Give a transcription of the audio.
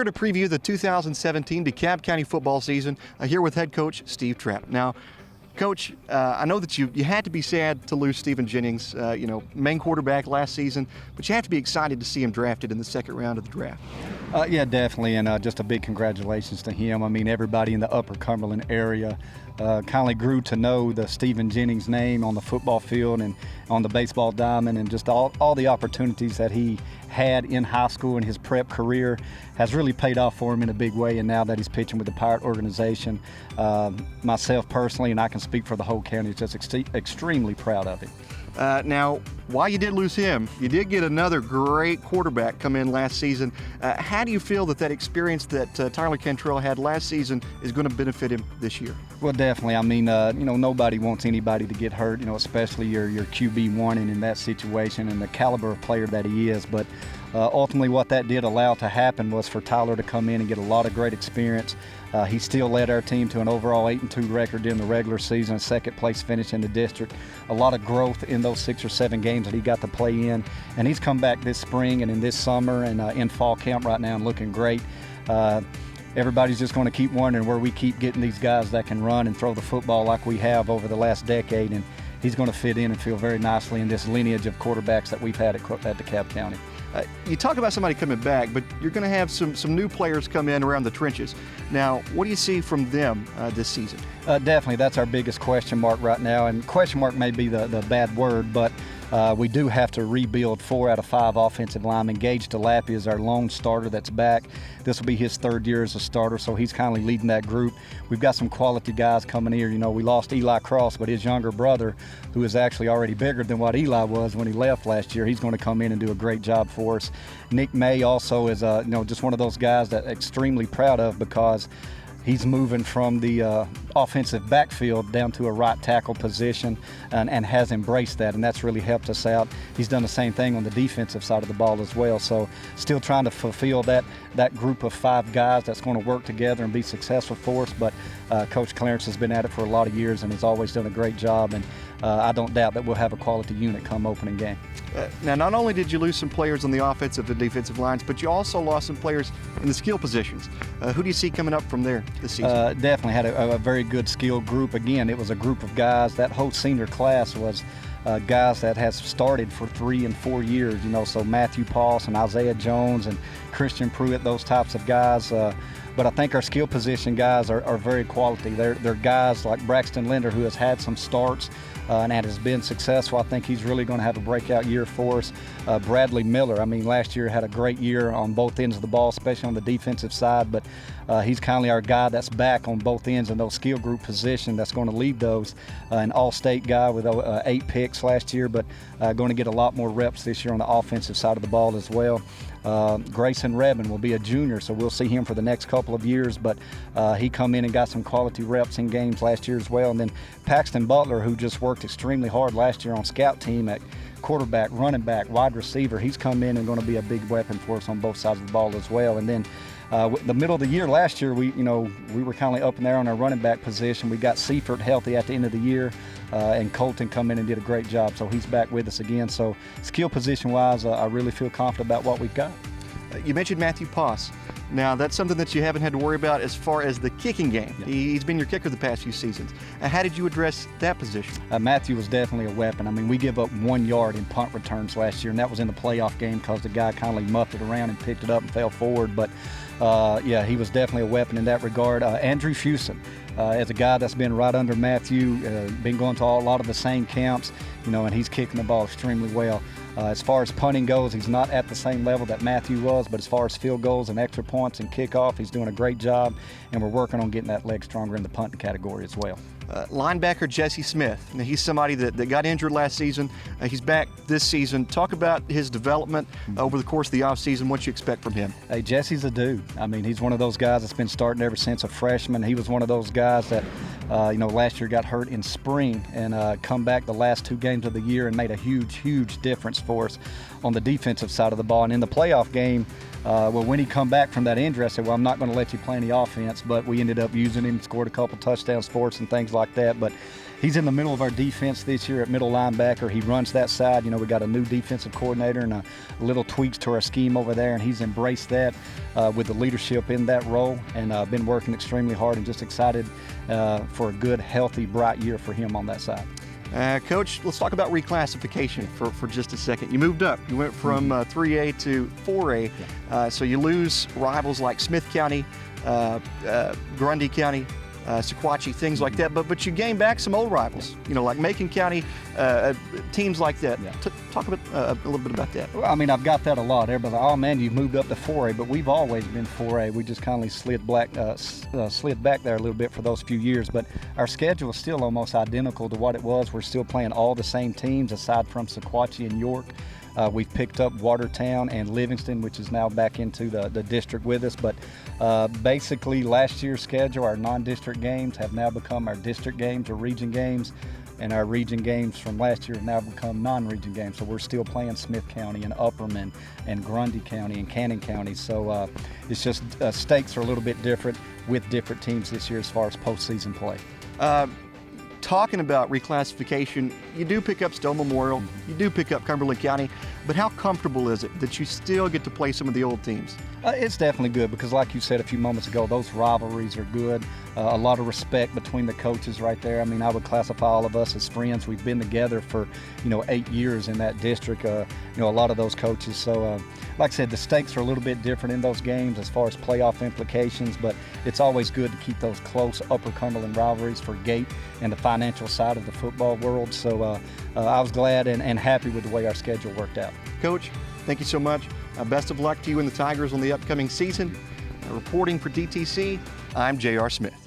here to preview the 2017 DeKalb County football season, here with head coach Steve Trapp. Now, Coach, I know that you had to be sad to lose Stephen Jennings, main quarterback last season, but you have to be excited to see him drafted in the second round of the draft. Yeah, definitely, and just a big congratulations to him. I mean, everybody in the Upper Cumberland area kind of grew to know the Stephen Jennings name on the football field and on the baseball diamond, and just all the opportunities that he had in high school and his prep career has really paid off for him in a big way. And now that he's pitching with the Pirate organization, myself personally, and I can speak for the whole county, is just extremely proud of him. Now, while you did lose him, you did get another great quarterback come in last season. How do you feel that experience that Tyler Cantrell had last season is going to benefit him this year? Well, definitely. I mean, nobody wants anybody to get hurt, especially your QB1 and in that situation and the caliber of player that he is. But ultimately what that did allow to happen was for Tyler to come in and get a lot of great experience. He still led our team to an overall 8-2 record during the regular season, second place finish in the district. A lot of growth in those 6 or 7 games that he got to play in. And he's come back this spring and in this summer and in fall camp right now and looking great. Everybody's just going to keep wondering where we keep getting these guys that can run and throw the football like we have over the last decade. And he's going to fit in and feel very nicely in this lineage of quarterbacks that we've had at DeKalb County. You talk about somebody coming back, but you're going to have some new players come in around the trenches. Now, what do you see from them this season? Definitely, that's our biggest question mark right now, and question mark may be the bad word, but we do have to rebuild 4 out of 5 offensive linemen. Gage DeLappy is our lone starter that's back. This will be his 3rd year as a starter, so he's kindly leading that group. We've got some quality guys coming here. We lost Eli Cross, but his younger brother, who is actually already bigger than what Eli was when he left last year, he's going to come in and do a great job for us. Nick May also is just one of those guys that I'm extremely proud of because he's moving from the offensive backfield down to a right tackle position and has embraced that, and that's really helped us out. He's done the same thing on the defensive side of the ball as well, so still trying to fulfill that group of 5 guys that's going to work together and be successful for us, but Coach Clarence has been at it for a lot of years and has always done a great job, and I don't doubt that we'll have a quality unit come opening game. Now, not only did you lose some players on the offensive and defensive lines, but you also lost some players in the skill positions. Who do you see coming up from there this season? Definitely had a very good skill group. Again, it was a group of guys. That whole senior class was guys that has started for 3 and 4 years, so Matthew Paulson and Isaiah Jones and Christian Pruitt, those types of guys. But I think our skill position guys are very quality. They're guys like Braxton Linder, who has had some starts and has been successful. I think he's really going to have a breakout year for us. Bradley Miller, I mean, last year had a great year on both ends of the ball, especially on the defensive side, but he's kindly our guy that's back on both ends in those skill group positions that's going to lead those. An all-state guy with 8 picks last year, but going to get a lot more reps this year on the offensive side of the ball as well. Grayson Redmond will be a junior, so we'll see him for the next couple of years, but he come in and got some quality reps in games last year as well. And then Paxton Butler, who just worked extremely hard last year on scout team at quarterback, running back, wide receiver, he's come in and going to be a big weapon for us on both sides of the ball as well. And then the middle of the year last year, we were kind of up in there on our running back position. We got Seifert healthy at the end of the year, and Colton come in and did a great job, so he's back with us again. So skill position-wise, I really feel confident about what we've got. You mentioned Matthew Poss. Now, that's something that you haven't had to worry about as far as the kicking game. Yeah. He's been your kicker the past few seasons. How did you address that position? Matthew was definitely a weapon. I mean, we give up 1 yard in punt returns last year, and that was in the playoff game because the guy kindly muffed it around and picked it up and fell forward. But, yeah, he was definitely a weapon in that regard. Andrew Fusen, as a guy that's been right under Matthew, been going to a lot of the same camps, and he's kicking the ball extremely well. As far as punting goes, he's not at the same level that Matthew was, but as far as field goals and extra points and kickoff, he's doing a great job, and we're working on getting that leg stronger in the punting category as well. Linebacker Jesse Smith. Now, he's somebody that got injured last season. He's back this season. Talk about his development over the course of the offseason, what you expect from him. Hey, Jesse's a dude. I mean, he's one of those guys that's been starting ever since a freshman. He was one of those guys that, last year got hurt in spring and come back the last 2 games of the year and made a huge, huge difference for us on the defensive side of the ball. And in the playoff game, when he come back from that injury, I said, well, I'm not going to let you play any offense, but we ended up using him, scored a couple touchdowns for us and things like that. But he's in the middle of our defense this year at middle linebacker. He runs that side. You know, we got a new defensive coordinator and a little tweaks to our scheme over there, and he's embraced that with the leadership in that role, and been working extremely hard, and just excited for a good, healthy, bright year for him on that side. Coach, let's talk about reclassification for just a second. You moved up. You went from 3A to 4A, so you lose rivals like Smith County, Grundy County, Sequatchie, things like that, but you gain back some old rivals, you know, like Macon County, teams like that. Yeah. Talk about, a little bit about that. Well, I mean, I've got that a lot. Everybody's like, oh man, you've moved up to 4A, but we've always been 4A. We just kind of slid back there a little bit for those few years, but our schedule is still almost identical to what it was. We're still playing all the same teams aside from Sequatchie and York. We've picked up Watertown and Livingston, which is now back into the district with us. But basically, last year's schedule, our non-district games have now become our district games or region games. And our region games from last year have now become non-region games. So we're still playing Smith County and Upperman and Grundy County and Cannon County. So it's just stakes are a little bit different with different teams this year as far as postseason play. Talking about reclassification, you do pick up Stowe Memorial, you do pick up Cumberland County, but how comfortable is it that you still get to play some of the old teams? It's definitely good because, like you said a few moments ago, those rivalries are good. A lot of respect between the coaches right there. I mean, I would classify all of us as friends. We've been together for, 8 years in that district, a lot of those coaches. So, like I said, the stakes are a little bit different in those games as far as playoff implications, but it's always good to keep those close Upper Cumberland rivalries for Gate and the financial side of the football world. So I was glad and happy with the way our schedule worked out. Coach, thank you so much. Best of luck to you and the Tigers on the upcoming season. Reporting for DTC, I'm J.R. Smith.